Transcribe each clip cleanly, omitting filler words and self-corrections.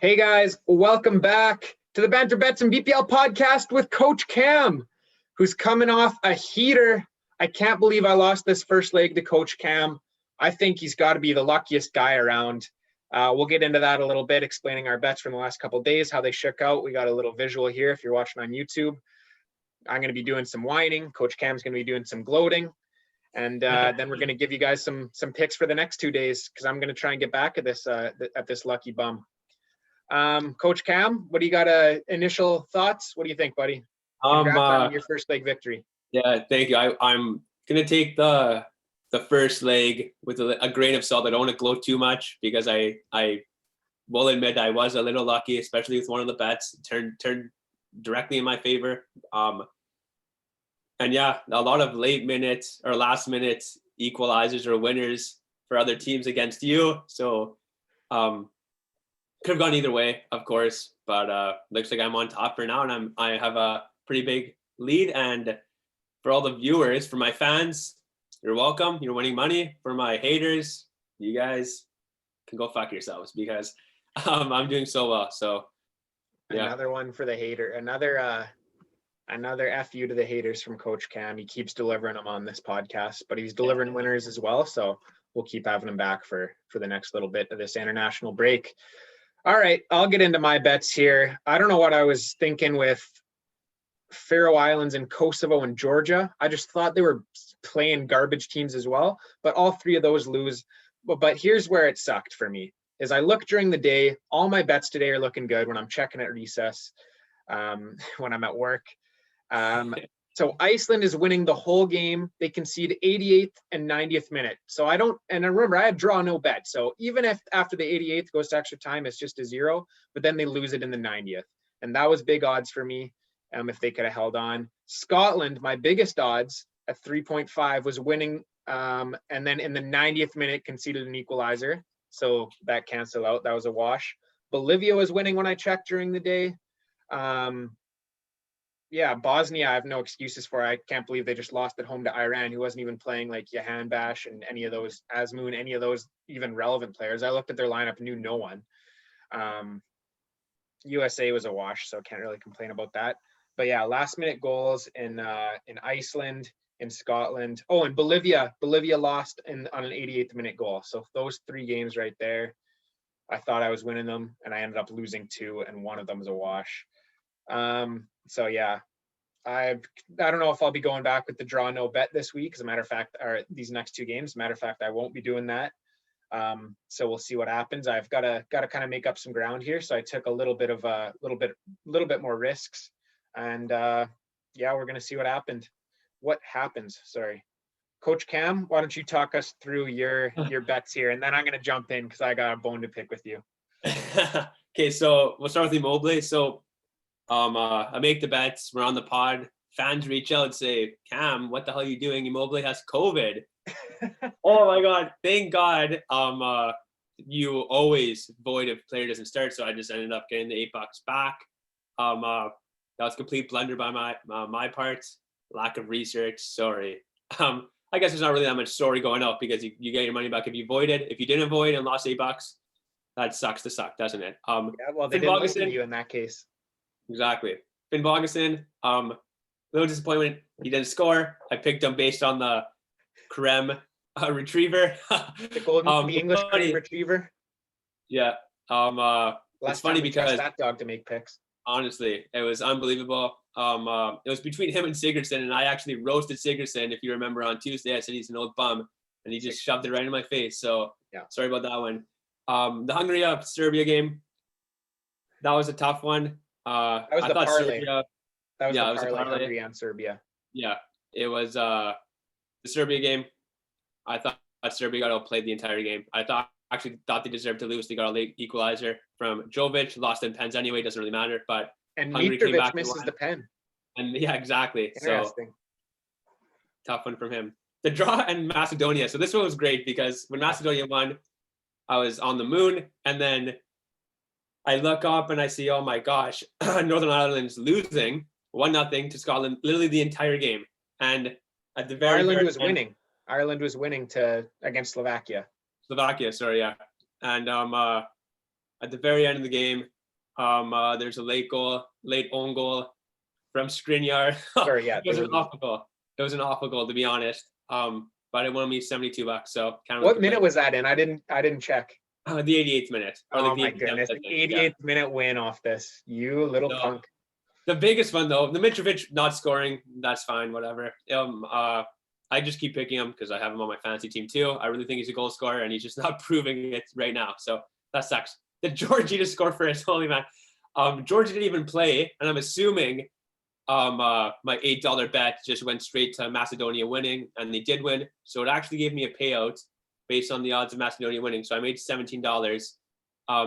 Hey guys, welcome back to the Banter Bets and BPL podcast with Coach Cam, who's coming off a heater. I can't believe I lost this first leg to Coach Cam. I think he's got to be the luckiest guy around. We'll get into that a little bit, explaining our bets from the last couple of days, how they shook out. We got a little visual here if you're watching on YouTube. I'm going to be doing some whining. Coach Cam's going to be doing some gloating. And then we're going to give you guys some picks for the next 2 days because I'm going to try and get back at this lucky bum. Coach Cam, what do you got? Initial thoughts? What do you think, buddy? Congrats on your first leg victory. Yeah, thank you. I'm gonna take the first leg with a grain of salt. I don't want to gloat too much because I will admit I was a little lucky, especially with one of the bets turned directly in my favor. And yeah, a lot of late minutes or last minute equalizers or winners for other teams against you. So could have gone either way, of course, but looks like I'm on top for now, and I have a pretty big lead. And for all the viewers, for my fans, you're welcome. You're winning money. For my haters, you guys can go fuck yourselves because I'm doing so well. So yeah. Another one for the hater. Another F you to the haters from Coach Cam. He keeps delivering them on this podcast, but he's delivering winners as well. So we'll keep having him back for the next little bit of this international break. All right, I'll get into my bets here. I don't know what I was thinking with Faroe Islands and Kosovo and Georgia. I just thought they were playing garbage teams as well, but all three of those lose. But here's where it sucked for me, is I look during the day, all my bets today are looking good when I'm checking at recess, when I'm at work. So Iceland is winning the whole game. They concede 88th and 90th minute. So I remember I had draw no bet. So even if after the 88th goes to extra time, it's just a 0, but then they lose it in the 90th. And that was big odds for me if they could have held on. Scotland, my biggest odds at 3.5 was winning. And then in the 90th minute conceded an equalizer. So that canceled out. That was a wash. Bolivia was winning when I checked during the day. Yeah, Bosnia, I have no excuses for. I can't believe they just lost at home to Iran, who wasn't even playing like Jahan Bash and any of those, Azmoun, any of those even relevant players. I looked at their lineup, knew no one. USA was a wash, so can't really complain about that. But yeah, last minute goals in Iceland, in Scotland. Oh, and Bolivia lost on an 88th minute goal. So those 3 games right there, I thought I was winning them, and I ended up losing 2, and one of them was a wash. So yeah, I don't know if I'll be going back with the draw no bet this week. As a matter of fact, or these next 2 games. As a matter of fact, I won't be doing that. So we'll see what happens. I've got to kind of make up some ground here. So I took a little bit more risks, and yeah, we're gonna see what happened. What happens? Sorry, Coach Cam, why don't you talk us through your bets here, and then I'm gonna jump in because I got a bone to pick with you. Okay, so we'll start with Immobile. So I make the bets. We're on the pod. Fans reach out and say, Cam, what the hell are you doing? Immobile has COVID. Oh my God. Thank God. You always void if player doesn't start. So I just ended up getting the $8 back. That was a complete blunder by my part. Lack of research. Sorry. I guess there's not really that much story going up because you get your money back if you voided. If you didn't void and lost $8, that sucks to suck, doesn't it? Yeah, well, they didn't listen to you in that case. Exactly. Finn Bogason, little disappointment. He didn't score. I picked him based on the creme retriever. The English creme retriever. Yeah. It's funny because that dog to make picks. Honestly, it was unbelievable. It was between him and Sigurdsson, and I actually roasted Sigurdsson. If you remember on Tuesday, I said he's an old bum, and he just shoved it right in my face. So yeah, sorry about that one. The Hungary-Serbia game, that was a tough one. That was the parlay. Serbia, that was the parlay, Hungary and Serbia. Yeah, it was the Serbia game. I thought Serbia got outplayed the entire game. I actually thought they deserved to lose. They got a late equalizer from Jovic, lost in pens anyway, doesn't really matter. But and Mitrovic misses the pen. And yeah, exactly. So tough one from him. The draw and Macedonia. So this one was great because when Macedonia won, I was on the moon, and then I look up and I see, oh my gosh, Northern Ireland's losing 1-0 to Scotland, literally the entire game. And at the very Ireland was winning. Ireland was winning against Slovakia. Sorry, yeah. And at the very end of the game, There's a late own goal from Skriniar. Sorry, yeah. It was an awful goal. It was an awful goal, to be honest. But it won me $72. So kind of. What minute was that in? I didn't check. The 88th minute. Oh my goodness! An 88th minute win off this. You little punk. The biggest one though, the Mitrovic not scoring. That's fine. Whatever. I just keep picking him because I have him on my fantasy team too. I really think he's a goal scorer, and he's just not proving it right now. So that sucks. The Georgie to score first. Holy man. Georgie didn't even play, and I'm assuming my $8 bet just went straight to Macedonia winning, and they did win. So it actually gave me a payout based on the odds of Macedonia winning. So I made $17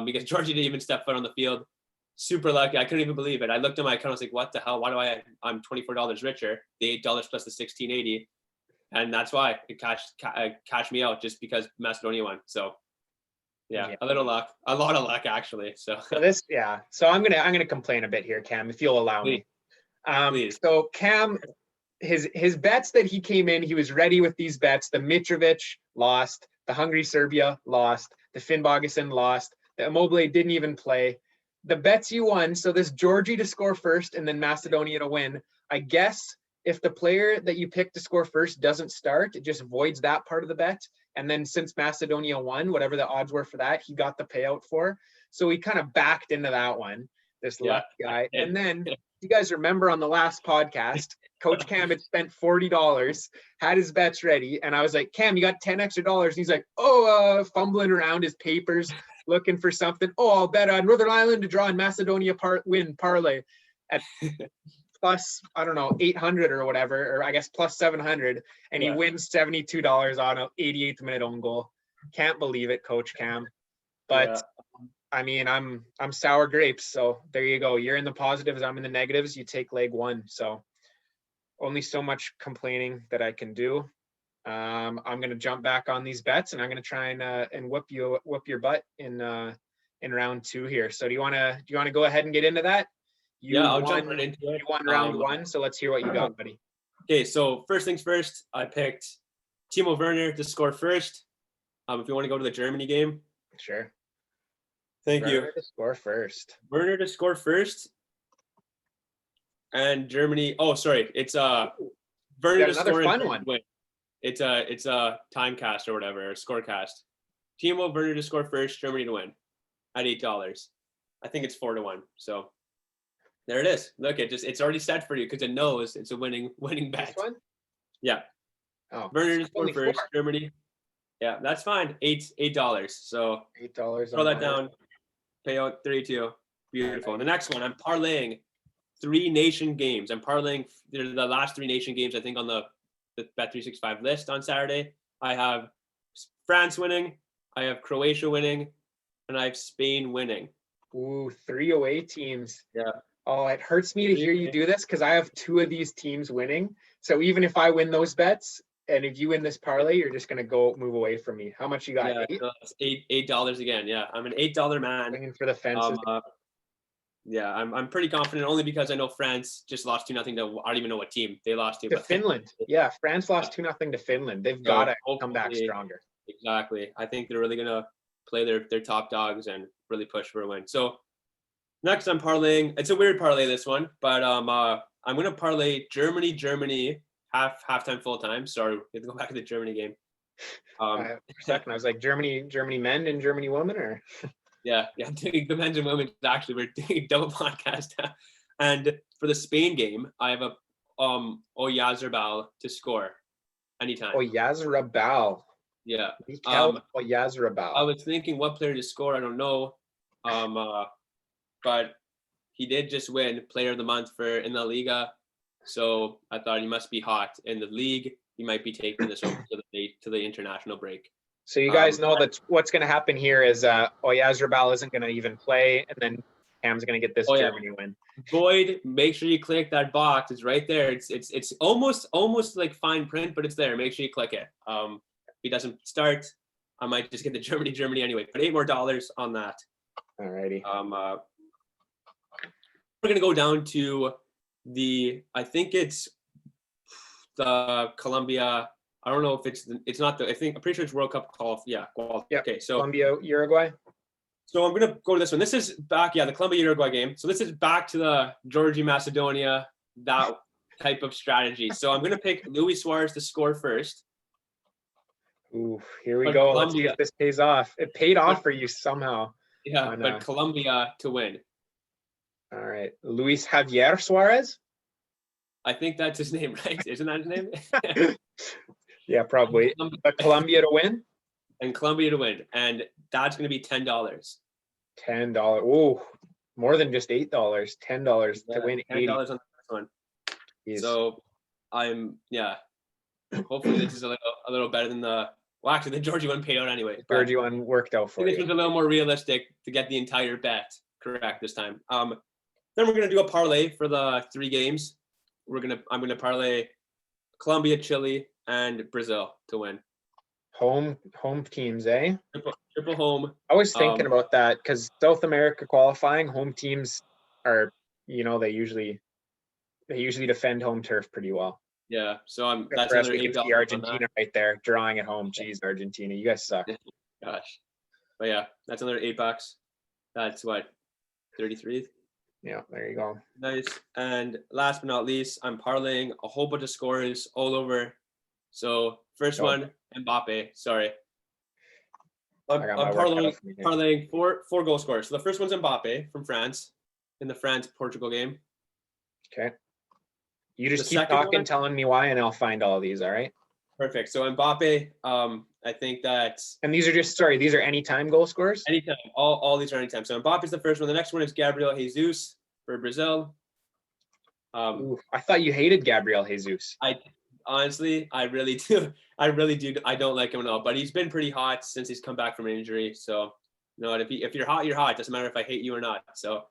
because Georgie didn't even step foot on the field. Super lucky. I couldn't even believe it. I looked at my account. I was like, what the hell? Why do I'm $24 richer? The $8 plus the $16.80. And that's why it cashed me out just because Macedonia won. So yeah, a little luck, a lot of luck actually. So So I'm gonna complain a bit here, Cam, if you'll allow me. Please. So Cam, his bets that he came in, he was ready with these bets. The Mitrovic lost, the Hungary Serbia lost, the Finn Bogason lost, the Immobile didn't even play. The bets you won, so this Georgie to score first and then Macedonia to win. I guess if the player that you picked to score first doesn't start, it just voids that part of the bet. And then since Macedonia won, whatever the odds were for that, he got the payout for. So he kind of backed into that one, this lucky guy. And then you guys remember on the last podcast, Coach Cam had spent $40, had his bets ready. And I was like, Cam, you got $10 extra. And he's like, fumbling around his papers, looking for something. I'll bet on Northern Ireland to draw in Macedonia win parlay at plus, I don't know, 800 or whatever, or I guess plus 700. And he wins $72 on an 88th minute own goal. Can't believe it, Coach Cam. But I mean, I'm sour grapes. So there you go. You're in the positives. I'm in the negatives. You take leg one. So only so much complaining that I can do. I'm going to jump back on these bets, and I'm going to try and whoop your butt in round two here. So do you want to go ahead and get into that? I'll jump right into it. You won round one, so let's hear what you got, buddy. Okay, so first things first, I picked Timo Werner to score first. If you want to go to the Germany game. Sure. Thank you. Werner to score first. Werner to score first. And Germany. Oh, sorry. It's Werner to score fun one. Win. It's a time cast or whatever, or scorecast. Timo Werner to score first, Germany to win at $8. I think it's 4-1. So there it is. Look, it's already set for you because it knows it's a winning bet. This one? Yeah. Oh, Werner to score first, Germany. Yeah, that's fine. $8. So $8. Throw that down. Payout 32. Beautiful. Right. The next one, I'm parlaying 3 nation games. I'm parlaying the last 3 nation games, I think, on the Bet365 list on Saturday. I have France winning, I have Croatia winning, and I have Spain winning. Ooh, 3 away teams. Yeah. Oh, it hurts me to hear you do this because I have 2 of these teams winning. So even if I win those bets, and if you win this parlay, you're just going to move away from me. How much you got? Yeah, $8 again. Yeah, I'm an $8 man. Swinging for the fences. Yeah, I'm pretty confident only because I know France just lost 2-0 to, I don't even know what team they lost to. But Finland. Yeah, France lost 2-0 to Finland. They've got to come back stronger. Exactly. I think they're really going to play their top dogs and really push for a win. So next I'm parlaying. It's a weird parlay, this one, but I'm going to parlay Germany, halftime, full time. Sorry, we have to go back to the Germany game. For a second, I was like, Germany men and Germany women, or yeah, I'm doing the men's and women's. Actually, we're doing a double podcast. And for the Spain game, I have a Oyarzabal to score anytime. Oyarzabal. Yeah. Oyarzabal. I was thinking what player to score. I don't know. But he did just win Player of the Month in La Liga. So I thought he must be hot in the league. He might be taking this over to the international break. So you guys know that what's going to happen here is Oyarzabal isn't going to even play, and then Cam's going to get this Germany win. Boyd, make sure you click that box. It's right there. It's almost like fine print, but it's there. Make sure you click it. If he doesn't start, I might just get the Germany anyway. But $8 more on that. Alrighty. We're gonna go down to I think it's the Colombia. I don't know if it's not I'm pretty sure it's World Cup qualify. Yeah. Yep. Okay. So Colombia, Uruguay. So I'm gonna go to this one. This is back, the Colombia Uruguay game. So this is back to the Georgia Macedonia, that type of strategy. So I'm gonna pick Luis Suarez to score first. Ooh, here we But go. Let's see Colombia, if this pays off. It paid off for you somehow. but Colombia to win. All right, Luis Javier Suarez. I think that's his name, right? Isn't that his name? Yeah, probably. But Colombia to win. And Colombia to win, and that's gonna be $10. $10. Ooh, more than just $8. $10 to win $10 $80. on the first one. Jeez. So hopefully this is a little better than actually the Georgia one paid out anyway. Georgia one worked out for this you. was a little more realistic to get the entire bet correct this time. Then we're gonna do a parlay for the 3 games. I'm gonna parlay Colombia, Chile, and Brazil to win. Home teams, eh? Triple home. I was thinking about that because South America qualifying, home teams are, they usually defend home turf pretty well. Yeah, so that's another $8. See Argentina right there drawing at home. Jeez, Argentina, you guys suck. Gosh, but yeah, that's another $8. That's what, 33. Yeah, there you go. Nice. And last but not least, I'm parlaying a whole bunch of scores all over. So first one, Mbappe. Sorry. I'm parlaying four goal scorers. So the first one's Mbappe from France in the France-Portugal game. Okay. You just keep talking, telling me why, and I'll find all of these, all right? Perfect. So Mbappe, I think that... And these are anytime goal scorers? Anytime. All these are anytime. So Mbappe is the first one. The next one is Gabriel Jesus for Brazil. I thought you hated Gabriel Jesus. Honestly, I really do. I don't like him at all, but he's been pretty hot since he's come back from an injury. So, if you're hot, you're hot. It doesn't matter if I hate you or not. So,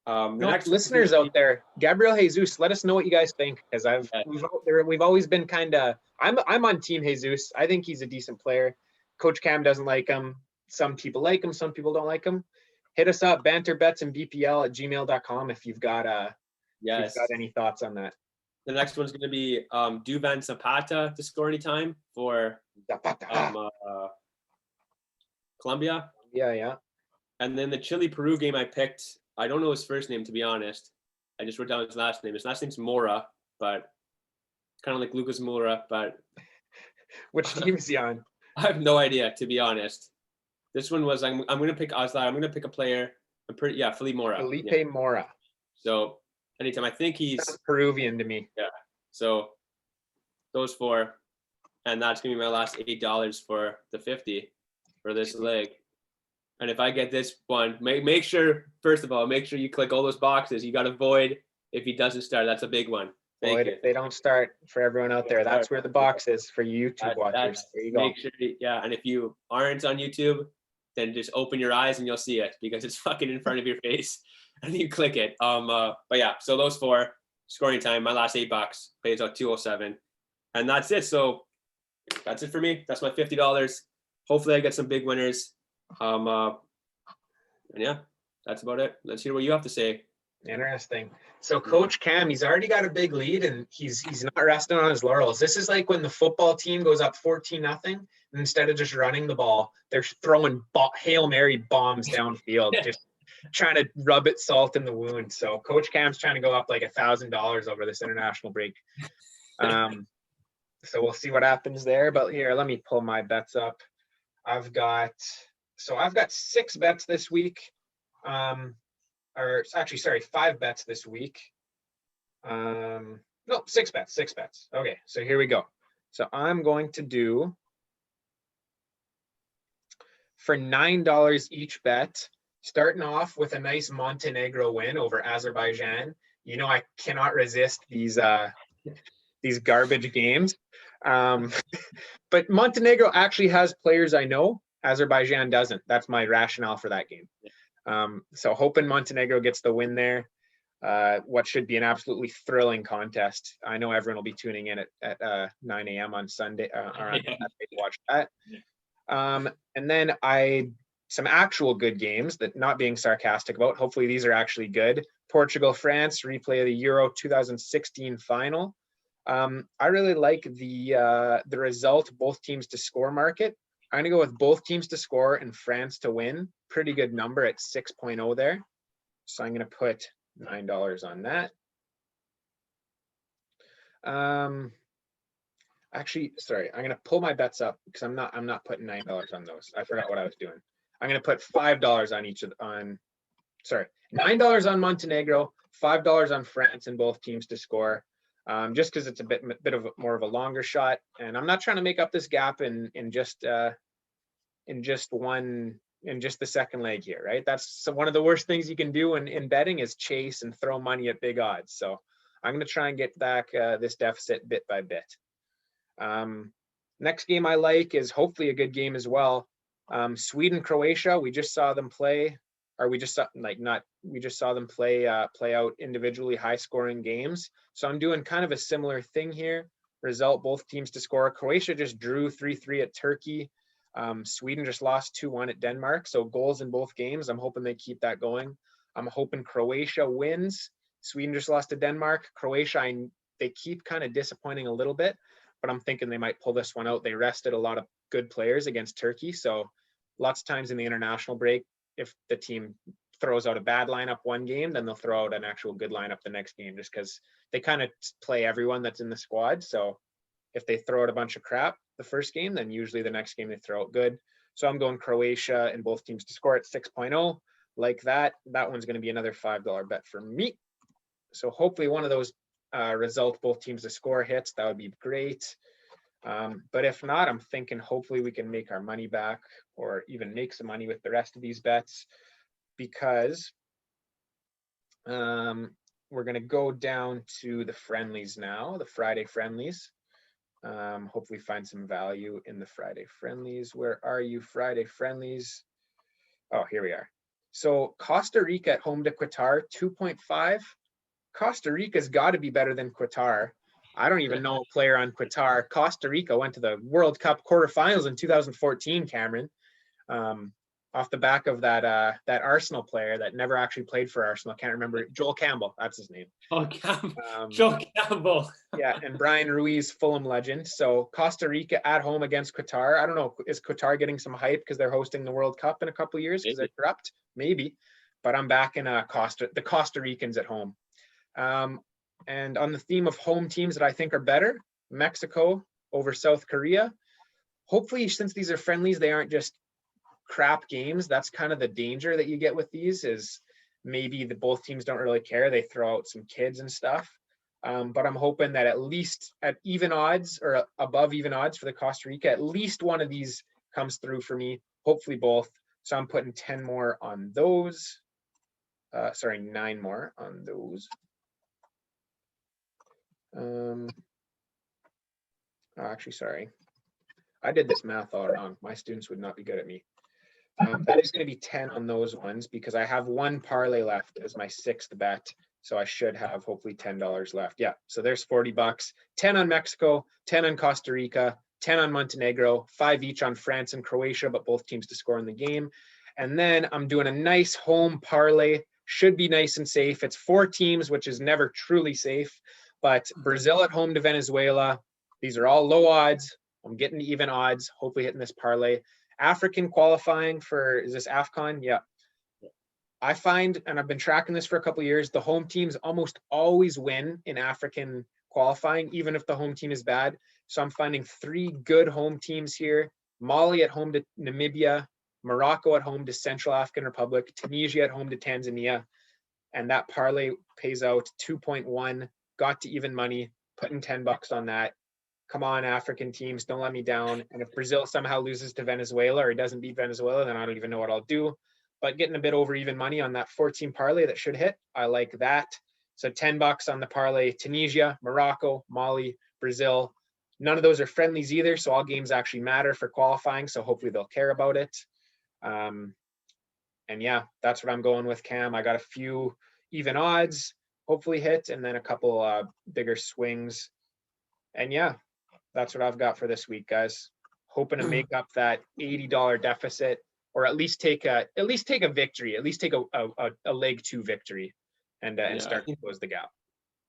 next listeners out there, Gabriel Jesus, let us know what you guys think, because we've always been kind of. I'm on Team Jesus. I think he's a decent player. Coach Cam doesn't like him. Some people like him. Some people don't like him. Hit us up, banterbetsandbpl@gmail.com if you've got any thoughts on that. The next one's going to be Duvan Zapata to score anytime for Colombia. Yeah. And then the Chile-Peru game I picked, I don't know his first name, to be honest. I just wrote down his last name. His last name's Mora, but kind of like Lucas Moura, but... Which team is he on? I have no idea, to be honest. This one was, I'm going to pick Osla. I'm going to pick a player. Felipe Mora. Felipe Mora. So... anytime. I think he's Peruvian to me. Yeah. So those 4, and that's gonna be my last $8 for the 50 for this leg. And if I get this one, make sure, first of all, make sure you click all those boxes. You got to void if he doesn't start. That's a big one. Void if they don't start. For everyone out there, that's where the box is for YouTube watchers. There you go. Make sure, and if you aren't on YouTube, then just open your eyes and you'll see it, because it's fucking in front of your face. And you click it. But yeah, so those 4 scoring time, my last $8 pays out $207, and that's it. So that's it for me. That's my $50. Hopefully I get some big winners. And yeah, that's about it. Let's hear what you have to say. Interesting. So Coach Cam, he's already got a big lead, and he's not resting on his laurels. This is like when the football team goes up 14-0, and instead of just running the ball, they're throwing Hail Mary bombs downfield, just trying to rub it salt in the wound. So Coach Cam's trying to go up like $1,000 over this international break. So we'll see what happens there. But here, let me pull my bets up. I've got 6 bets this week. 5 bets this week. No, 6 bets. Okay, so here we go. So I'm going to do, for $9 each bet, starting off with a nice Montenegro win over Azerbaijan. I cannot resist these garbage games. But Montenegro actually has players I know. Azerbaijan doesn't. That's my rationale for that game. So hoping Montenegro gets the win there. What should be an absolutely thrilling contest. I know everyone will be tuning in at 9 a.m. on Sunday to watch that. And then some actual good games, that not being sarcastic about. Hopefully these are actually good. Portugal, France, replay of the Euro 2016 final. I really like the result, both teams to score market. I'm going to go with both teams to score and France to win. pretty good number at 6.0 there. So I'm going to put $9 on that. Actually, sorry, I'm going to pull my bets up because I'm not putting $9 on those. I forgot what I was doing. I'm going to put $5 on each of $9 on Montenegro, $5 on France and both teams to score. Just because it's a bit of more of a longer shot, and I'm not trying to make up this gap in just the second leg here, right? That's one of the worst things you can do in betting is chase and throw money at big odds. So I'm going to try and get back this deficit bit by bit. Next game I like is hopefully a good game as well. Sweden, Croatia. We just saw them play, or we just saw them play out individually high scoring games. So I'm doing kind of a similar thing here. Result, both teams to score. Croatia just drew 3-3 at Turkey. Sweden just lost 2-1 at Denmark. So goals in both games. I'm hoping they keep that going. I'm hoping Croatia wins. Sweden just lost to Denmark. Croatia, they keep kind of disappointing a little bit, but I'm thinking they might pull this one out. They rested a lot of good players against Turkey. So lots of times in the international break, if the team throws out a bad lineup one game, then they'll throw out an actual good lineup the next game, just because they kind of play everyone that's in the squad. So if they throw out a bunch of crap the first game, then usually the next game they throw out good. So I'm going Croatia and both teams to score at 6.0. Like that. That one's going to be another $5 bet for me. So hopefully one of those result, both teams to score hits. That would be great. But if not, I'm thinking hopefully we can make our money back or even make some money with the rest of these bets, because we're going to go down to the friendlies now, the Friday friendlies. Hopefully find some value in the Friday friendlies. Where are you, Friday friendlies? Oh, here we are. So Costa Rica at home to Qatar, 2.5. Costa Rica's got to be better than Qatar. I don't even know a player on Qatar. Costa Rica went to the World Cup quarterfinals in 2014, Cameron, off the back of that Arsenal player that never actually played for Arsenal. I can't remember. Joel Campbell, that's his name. Joel Campbell. Yeah, and Brian Ruiz, Fulham legend. So Costa Rica at home against Qatar. I don't know, is Qatar getting some hype because they're hosting the World Cup in a couple of years because they're corrupt? Maybe. But I'm back in the Costa Ricans at home. And on the theme of home teams that I think are better, Mexico over South Korea. Hopefully, since these are friendlies, they aren't just crap games. That's kind of the danger that you get with these, is maybe both teams don't really care. They throw out some kids and stuff. But I'm hoping that at least at even odds or above even odds for the Costa Rica, at least one of these comes through for me. Hopefully both. So I'm putting 10 more on those. 9 more on those. Actually, sorry. I did this math all wrong. My students would not be good at me. That is going to be 10 on those ones because I have one parlay left as my 6th bet. So I should have hopefully $10 left. Yeah. So there's $40. 10 on Mexico, 10 on Costa Rica, 10 on Montenegro, 5 each on France and Croatia, but both teams to score in the game. And then I'm doing a nice home parlay. Should be nice and safe. It's 4 teams, which is never truly safe. But Brazil at home to Venezuela. These are all low odds. I'm getting even odds, hopefully hitting this parlay. African qualifying for, is this AFCON? Yeah. I find, and I've been tracking this for a couple of years, the home teams almost always win in African qualifying, even if the home team is bad. So I'm finding 3 good home teams here. Mali at home to Namibia, Morocco at home to Central African Republic, Tunisia at home to Tanzania. And that parlay pays out 2.1. Got to even money, putting $10 on that. Come on, African teams, don't let me down. And if Brazil somehow loses to Venezuela or doesn't beat Venezuela, then I don't even know what I'll do. But getting a bit over even money on that 14 parlay that should hit, I like that. So $10 on the parlay. Tunisia, Morocco, Mali, Brazil. None of those are friendlies either, so all games actually matter for qualifying. So hopefully they'll care about it. And yeah, that's what I'm going with, Cam. I got a few even odds hopefully hit, and then a couple bigger swings. And yeah, that's what I've got for this week, guys. Hoping to make up that $80 deficit, or at least take a victory, at least take a leg 2 victory, and start to close the gap.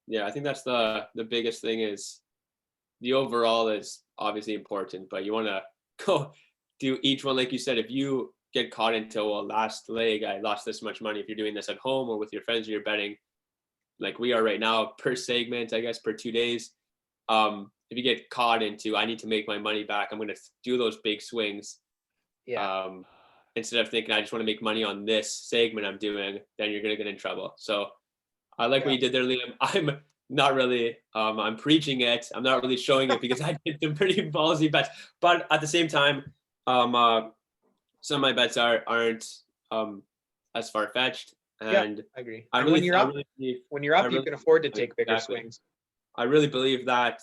Yeah, I think that's the biggest thing, is the overall is obviously important, but you want to go do each one, like you said. If you get caught into, well, last leg I lost this much money. If you're doing this at home or with your friends or you're betting like we are right now per segment, I guess per 2 days, if you get caught into I need to make my money back, I'm going to do those big swings. Yeah. Instead of thinking I just want to make money on this segment I'm doing, then you're going to get in trouble. So I like what you did there, Liam. I'm not really, I'm preaching it. I'm not really showing it because I did some pretty ballsy bets. But at the same time, some of my bets aren't as far fetched. And I agree. I And really, when you're I up, really believe, you can afford to take bigger exactly. swings. I really believe that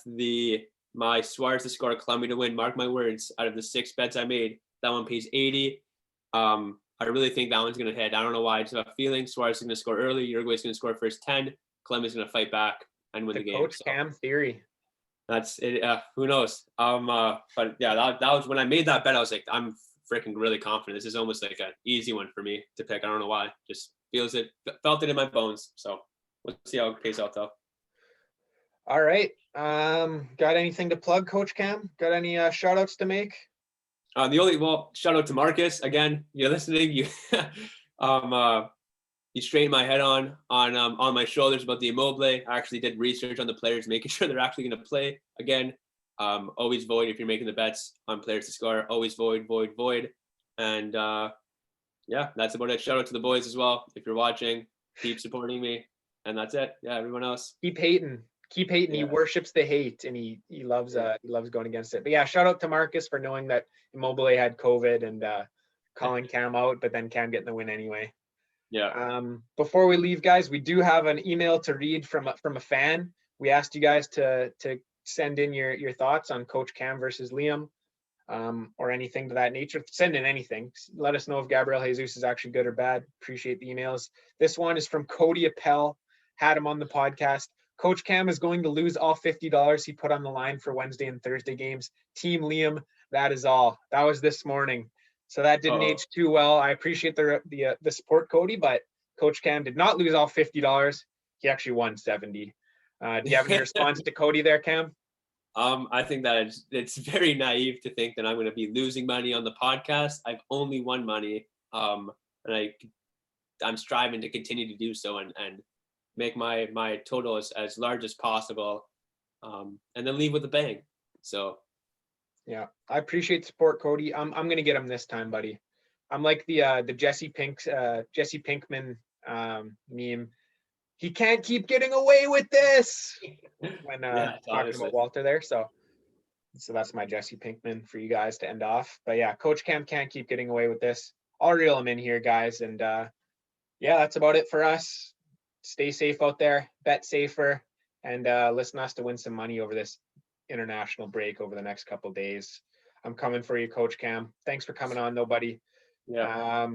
my Suarez to score, Columbia to win, mark my words, out of the 6 bets I made, that one pays 80. I really think that one's going to hit. I don't know why. I just have a feeling Suarez is going to score early. Uruguay's going to score first 10. Columbia's going to fight back and win the game. Coach Cam theory. That's it. Who knows? But yeah, that was when I made that bet. I was like, I'm freaking really confident. This is almost like an easy one for me to pick. I don't know why. Just felt it in my bones. So we'll see how it pays out though. All right. Got anything to plug, Coach Cam? Got any shout outs to make? Shout out to Marcus again. You're listening. You, you straightened my head on my shoulders about the Immobile. I actually did research on the players, making sure they're actually going to play again. Always void if you're making the bets on players to score. Always void. And yeah, that's about it. Shout out to the boys as well. If you're watching, keep supporting me. And that's it. Yeah, everyone else. Keep hating. Yeah. He worships the hate, and he loves going against it. But yeah, shout out to Marcus for knowing that Immobile had COVID and calling Cam out, but then Cam getting the win anyway. Yeah. Before we leave, guys, we do have an email to read from a fan. We asked you guys to send in your thoughts on Coach Cam versus Liam, or anything to that nature. Send in anything. Let us know if Gabriel Jesus is actually good or bad. Appreciate the emails. This one is from Cody Appel. Had him on the podcast. Coach Cam is going to lose all $50 he put on the line for Wednesday and Thursday games. Team Liam, that is all. That was this morning. So that didn't age too well. I appreciate the support, Cody, but Coach Cam did not lose all $50. He actually won 70. Do you have any response to Cody there, Cam? I think that it's very naive to think that I'm going to be losing money on the podcast. I've only won money, and I'm striving to continue to do so and make my total as large as possible, and then leave with a bang. So yeah, I appreciate the support, Cody. I'm gonna get him this time, buddy. I'm like the Jesse Pinkman meme. He can't keep getting away with this when talking about Walter there. So that's my Jesse Pinkman for you guys to end off. But yeah, Coach Cam can't keep getting away with this. I'll reel him in here, guys. And yeah, that's about it for us. Stay safe out there, bet safer, and listen to us to win some money over this international break over the next couple of days. I'm coming for you, Coach Cam. Thanks for coming on, though, buddy. Yeah.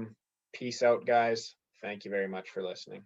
Peace out, guys. Thank you very much for listening.